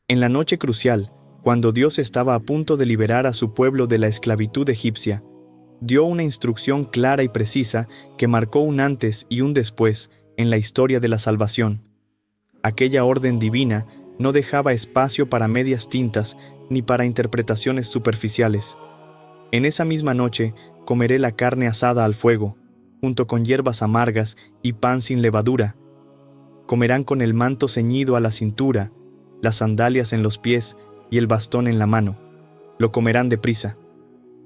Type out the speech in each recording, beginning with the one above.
En la noche crucial, cuando Dios estaba a punto de liberar a su pueblo de la esclavitud egipcia, dio una instrucción clara y precisa que marcó un antes y un después en la historia de la salvación. Aquella orden divina no dejaba espacio para medias tintas ni para interpretaciones superficiales. En esa misma noche comeré la carne asada al fuego, junto con hierbas amargas y pan sin levadura. Comerán con el manto ceñido a la cintura, las sandalias en los pies y el bastón en la mano. Lo comerán deprisa.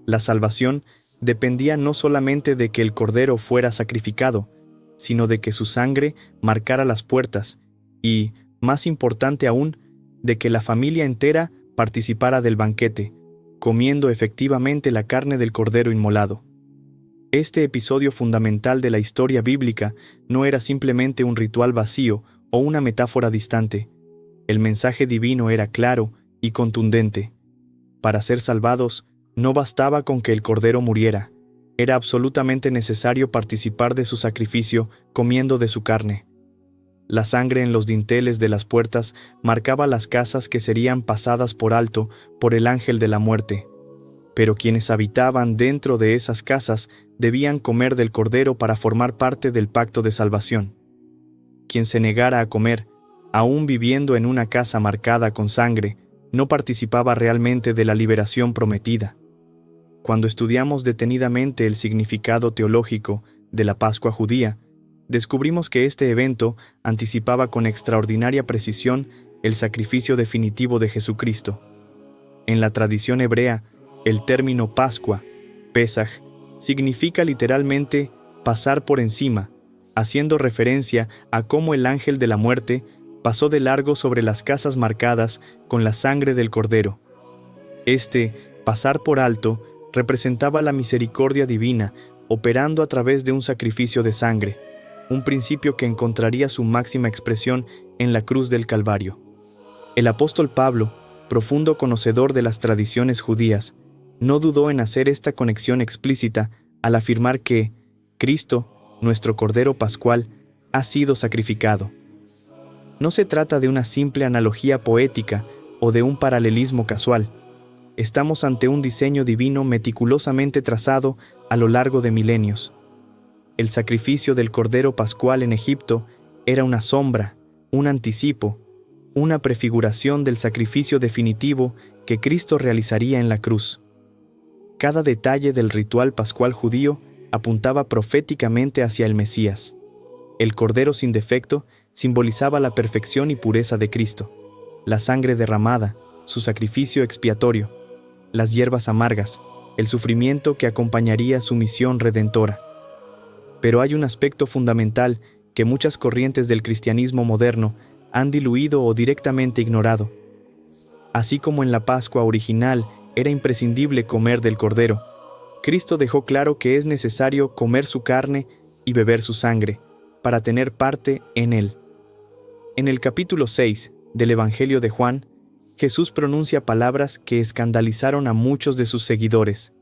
La salvación dependía no solamente de que el cordero fuera sacrificado, sino de que su sangre marcara las puertas y, más importante aún, de que la familia entera participara del banquete, comiendo efectivamente la carne del cordero inmolado. Este episodio fundamental de la historia bíblica no era simplemente un ritual vacío o una metáfora distante. El mensaje divino era claro y contundente. Para ser salvados, no bastaba con que el cordero muriera. Era absolutamente necesario participar de su sacrificio comiendo de su carne. La sangre en los dinteles de las puertas marcaba las casas que serían pasadas por alto por el ángel de la muerte. Pero quienes habitaban dentro de esas casas debían comer del cordero para formar parte del pacto de salvación. Quien se negara a comer, aún viviendo en una casa marcada con sangre, no participaba realmente de la liberación prometida. Cuando estudiamos detenidamente el significado teológico de la Pascua judía, descubrimos que este evento anticipaba con extraordinaria precisión el sacrificio definitivo de Jesucristo. En la tradición hebrea, el término Pascua, Pesaj, significa literalmente pasar por encima, haciendo referencia a cómo el ángel de la muerte pasó de largo sobre las casas marcadas con la sangre del cordero. Este pasar por alto representaba la misericordia divina operando a través de un sacrificio de sangre, un principio que encontraría su máxima expresión en la cruz del Calvario. El apóstol Pablo, profundo conocedor de las tradiciones judías, no dudó en hacer esta conexión explícita al afirmar que Cristo, nuestro Cordero Pascual, ha sido sacrificado. No se trata de una simple analogía poética o de un paralelismo casual. Estamos ante un diseño divino meticulosamente trazado a lo largo de milenios. El sacrificio del Cordero Pascual en Egipto era una sombra, un anticipo, una prefiguración del sacrificio definitivo que Cristo realizaría en la cruz. Cada detalle del ritual pascual judío apuntaba proféticamente hacia el Mesías. El Cordero sin defecto simbolizaba la perfección y pureza de Cristo, la sangre derramada, su sacrificio expiatorio, las hierbas amargas, el sufrimiento que acompañaría su misión redentora. Pero hay un aspecto fundamental que muchas corrientes del cristianismo moderno han diluido o directamente ignorado. Así como en la Pascua original era imprescindible comer del Cordero, Cristo dejó claro que es necesario comer su carne y beber su sangre, para tener parte en él. En el capítulo 6 del Evangelio de Juan, Jesús pronuncia palabras que escandalizaron a muchos de sus seguidores.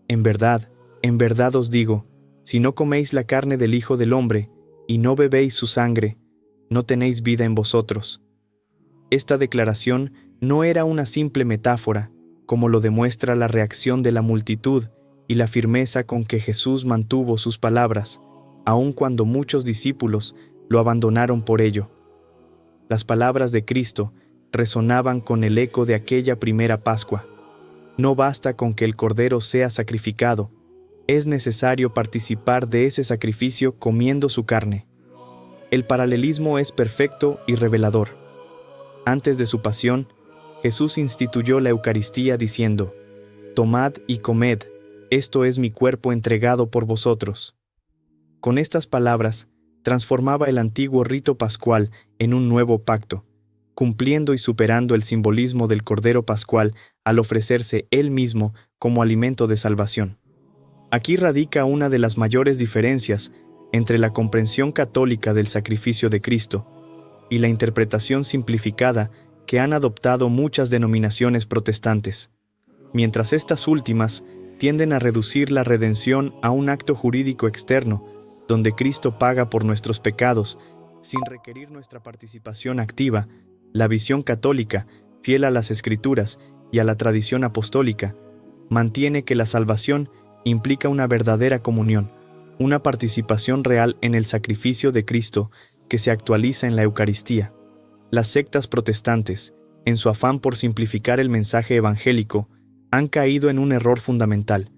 En verdad os digo, si no coméis la carne del Hijo del Hombre y no bebéis su sangre, no tenéis vida en vosotros. Esta declaración no era una simple metáfora, como lo demuestra la reacción de la multitud y la firmeza con que Jesús mantuvo sus palabras, aun cuando muchos discípulos lo abandonaron por ello. Las palabras de Cristo resonaban con el eco de aquella primera Pascua. No basta con que el Cordero sea sacrificado, es necesario participar de ese sacrificio comiendo su carne. El paralelismo es perfecto y revelador. Antes de su pasión, Jesús instituyó la Eucaristía diciendo: «Tomad y comed, esto es mi cuerpo entregado por vosotros». Con estas palabras, transformaba el antiguo rito pascual en un nuevo pacto, cumpliendo y superando el simbolismo del Cordero Pascual al ofrecerse Él mismo como alimento de salvación. Aquí radica una de las mayores diferencias entre la comprensión católica del sacrificio de Cristo y la interpretación simplificada que han adoptado muchas denominaciones protestantes. Mientras estas últimas tienden a reducir la redención a un acto jurídico externo, donde Cristo paga por nuestros pecados, sin requerir nuestra participación activa, la visión católica fiel a las Escrituras y a la tradición apostólica, mantiene que la salvación implica una verdadera comunión, una participación real en el sacrificio de Cristo que se actualiza en la Eucaristía. Las sectas protestantes, en su afán por simplificar el mensaje evangélico, han caído en un error fundamental: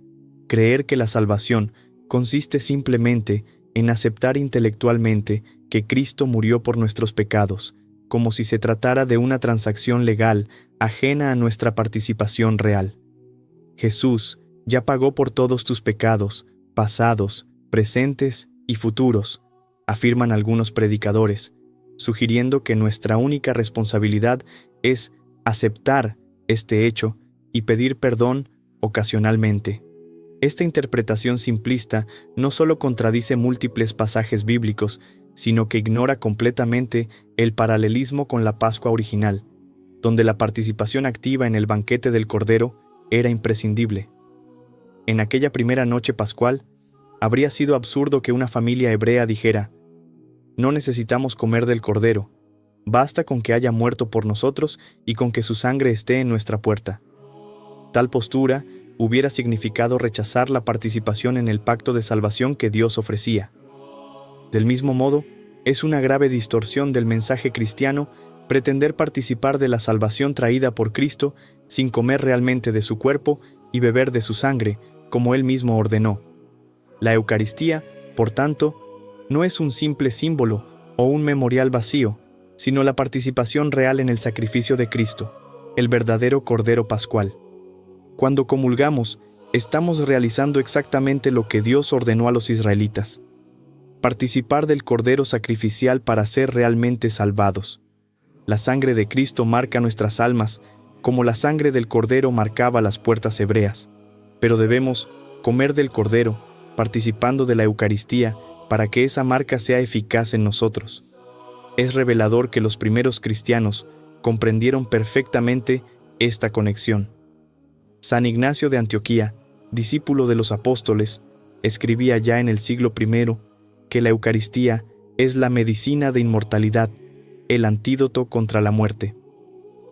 creer que la salvación consiste simplemente en aceptar intelectualmente que Cristo murió por nuestros pecados, como si se tratara de una transacción legal ajena a nuestra participación real. Jesús ya pagó por todos tus pecados, pasados, presentes y futuros, afirman algunos predicadores, sugiriendo que nuestra única responsabilidad es aceptar este hecho y pedir perdón ocasionalmente. Esta interpretación simplista no solo contradice múltiples pasajes bíblicos, sino que ignora completamente el paralelismo con la Pascua original, donde la participación activa en el banquete del Cordero era imprescindible. En aquella primera noche pascual, habría sido absurdo que una familia hebrea dijera: «No necesitamos comer del Cordero, basta con que haya muerto por nosotros y con que su sangre esté en nuestra puerta». Tal postura hubiera significado rechazar la participación en el pacto de salvación que Dios ofrecía. Del mismo modo, es una grave distorsión del mensaje cristiano pretender participar de la salvación traída por Cristo sin comer realmente de su cuerpo y beber de su sangre, como Él mismo ordenó. La Eucaristía, por tanto, no es un simple símbolo o un memorial vacío, sino la participación real en el sacrificio de Cristo, el verdadero Cordero Pascual. Cuando comulgamos, estamos realizando exactamente lo que Dios ordenó a los israelitas: participar del Cordero sacrificial para ser realmente salvados. La sangre de Cristo marca nuestras almas, como la sangre del Cordero marcaba las puertas hebreas, pero debemos comer del Cordero, participando de la Eucaristía, para que esa marca sea eficaz en nosotros. Es revelador que los primeros cristianos comprendieron perfectamente esta conexión. San Ignacio de Antioquía, discípulo de los apóstoles, escribía ya en el siglo I que la Eucaristía es la medicina de inmortalidad, el antídoto contra la muerte.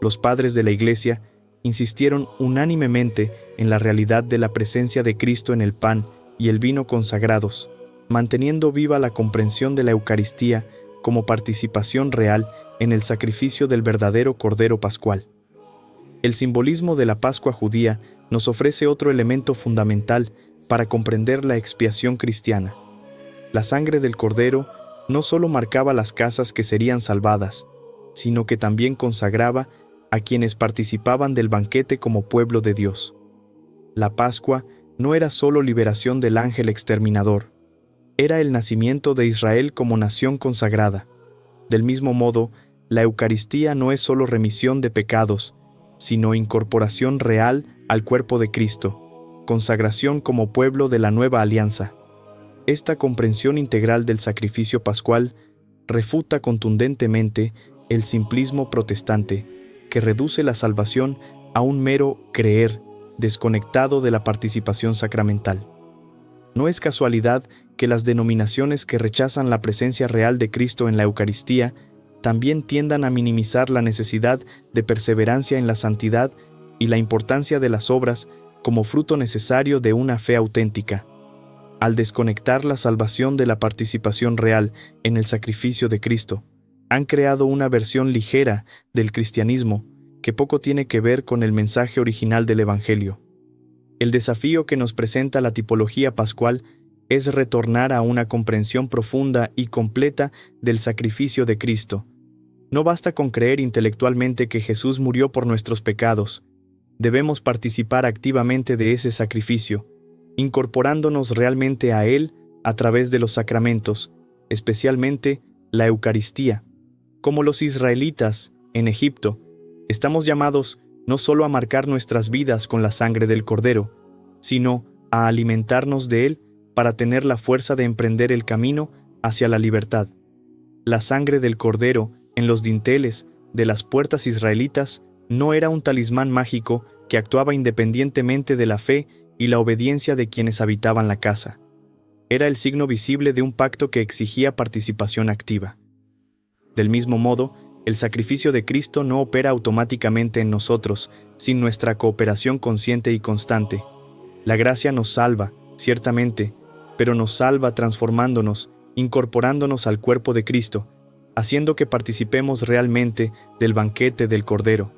Los padres de la Iglesia insistieron unánimemente en la realidad de la presencia de Cristo en el pan y el vino consagrados, manteniendo viva la comprensión de la Eucaristía como participación real en el sacrificio del verdadero Cordero Pascual. El simbolismo de la Pascua judía nos ofrece otro elemento fundamental para comprender la expiación cristiana. La sangre del Cordero no solo marcaba las casas que serían salvadas, sino que también consagraba a quienes participaban del banquete como pueblo de Dios. La Pascua no era solo liberación del ángel exterminador, era el nacimiento de Israel como nación consagrada. Del mismo modo, la Eucaristía no es solo remisión de pecados, sino incorporación real al cuerpo de Cristo, consagración como pueblo de la nueva alianza. Esta comprensión integral del sacrificio pascual refuta contundentemente el simplismo protestante, que reduce la salvación a un mero creer, desconectado de la participación sacramental. No es casualidad que las denominaciones que rechazan la presencia real de Cristo en la Eucaristía también tiendan a minimizar la necesidad de perseverancia en la santidad y la importancia de las obras como fruto necesario de una fe auténtica. Al desconectar la salvación de la participación real en el sacrificio de Cristo, han creado una versión ligera del cristianismo que poco tiene que ver con el mensaje original del Evangelio. El desafío que nos presenta la tipología pascual es retornar a una comprensión profunda y completa del sacrificio de Cristo. No basta con creer intelectualmente que Jesús murió por nuestros pecados. Debemos participar activamente de ese sacrificio, incorporándonos realmente a Él a través de los sacramentos, especialmente la Eucaristía. Como los israelitas en Egipto, estamos llamados no solo a marcar nuestras vidas con la sangre del Cordero, sino a alimentarnos de Él para tener la fuerza de emprender el camino hacia la libertad. La sangre del Cordero en los dinteles de las puertas israelitas no era un talismán mágico que actuaba independientemente de la fe y la obediencia de quienes habitaban la casa. Era el signo visible de un pacto que exigía participación activa. Del mismo modo, El sacrificio de Cristo no opera automáticamente en nosotros, sin nuestra cooperación consciente y constante. La gracia nos salva, ciertamente, pero nos salva transformándonos, incorporándonos al cuerpo de Cristo, haciendo que participemos realmente del banquete del Cordero.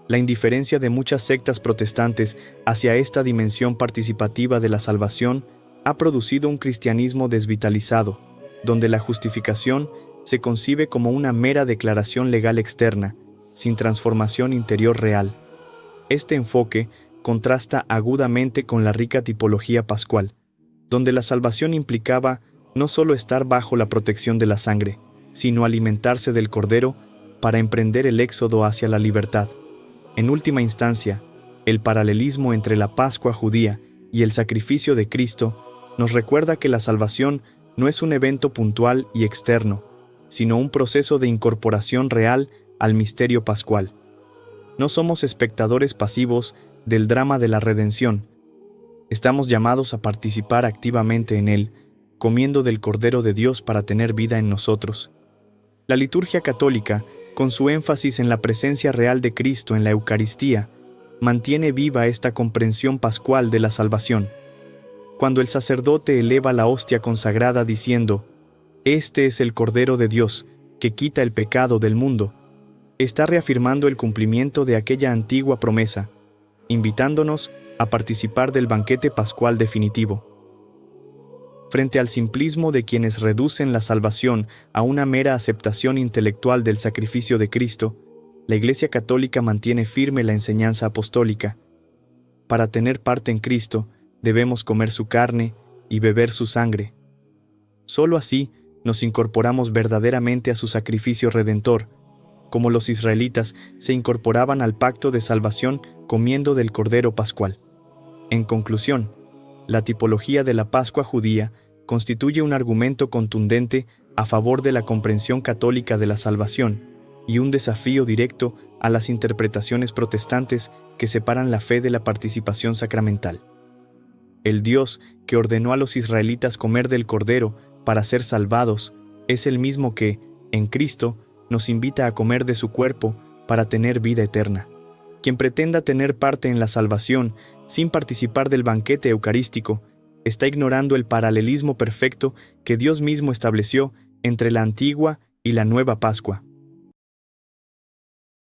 La indiferencia de muchas sectas protestantes hacia esta dimensión participativa de la salvación ha producido un cristianismo desvitalizado, donde la justificación se concibe como una mera declaración legal externa, sin transformación interior real. Este enfoque contrasta agudamente con la rica tipología pascual, donde la salvación implicaba no solo estar bajo la protección de la sangre, sino alimentarse del Cordero para emprender el éxodo hacia la libertad. En última instancia, el paralelismo entre la Pascua judía y el sacrificio de Cristo nos recuerda que la salvación no es un evento puntual y externo, sino un proceso de incorporación real al misterio pascual. No somos espectadores pasivos del drama de la redención. Estamos llamados a participar activamente en él, comiendo del Cordero de Dios para tener vida en nosotros. La liturgia católica, con su énfasis en la presencia real de Cristo en la Eucaristía, mantiene viva esta comprensión pascual de la salvación. Cuando el sacerdote eleva la hostia consagrada diciendo, «Este es el Cordero de Dios, que quita el pecado del mundo», está reafirmando el cumplimiento de aquella antigua promesa, invitándonos a participar del banquete pascual definitivo. Frente al simplismo de quienes reducen la salvación a una mera aceptación intelectual del sacrificio de Cristo, la Iglesia Católica mantiene firme la enseñanza apostólica. Para tener parte en Cristo, debemos comer su carne y beber su sangre. Solo así nos incorporamos verdaderamente a su sacrificio redentor, como los israelitas se incorporaban al pacto de salvación comiendo del Cordero Pascual. En conclusión, la tipología de la Pascua judía constituye un argumento contundente a favor de la comprensión católica de la salvación y un desafío directo a las interpretaciones protestantes que separan la fe de la participación sacramental. El Dios que ordenó a los israelitas comer del Cordero para ser salvados es el mismo que, en Cristo, nos invita a comer de su cuerpo para tener vida eterna. Quien pretenda tener parte en la salvación sin participar del banquete eucarístico está ignorando el paralelismo perfecto que Dios mismo estableció entre la antigua y la nueva Pascua.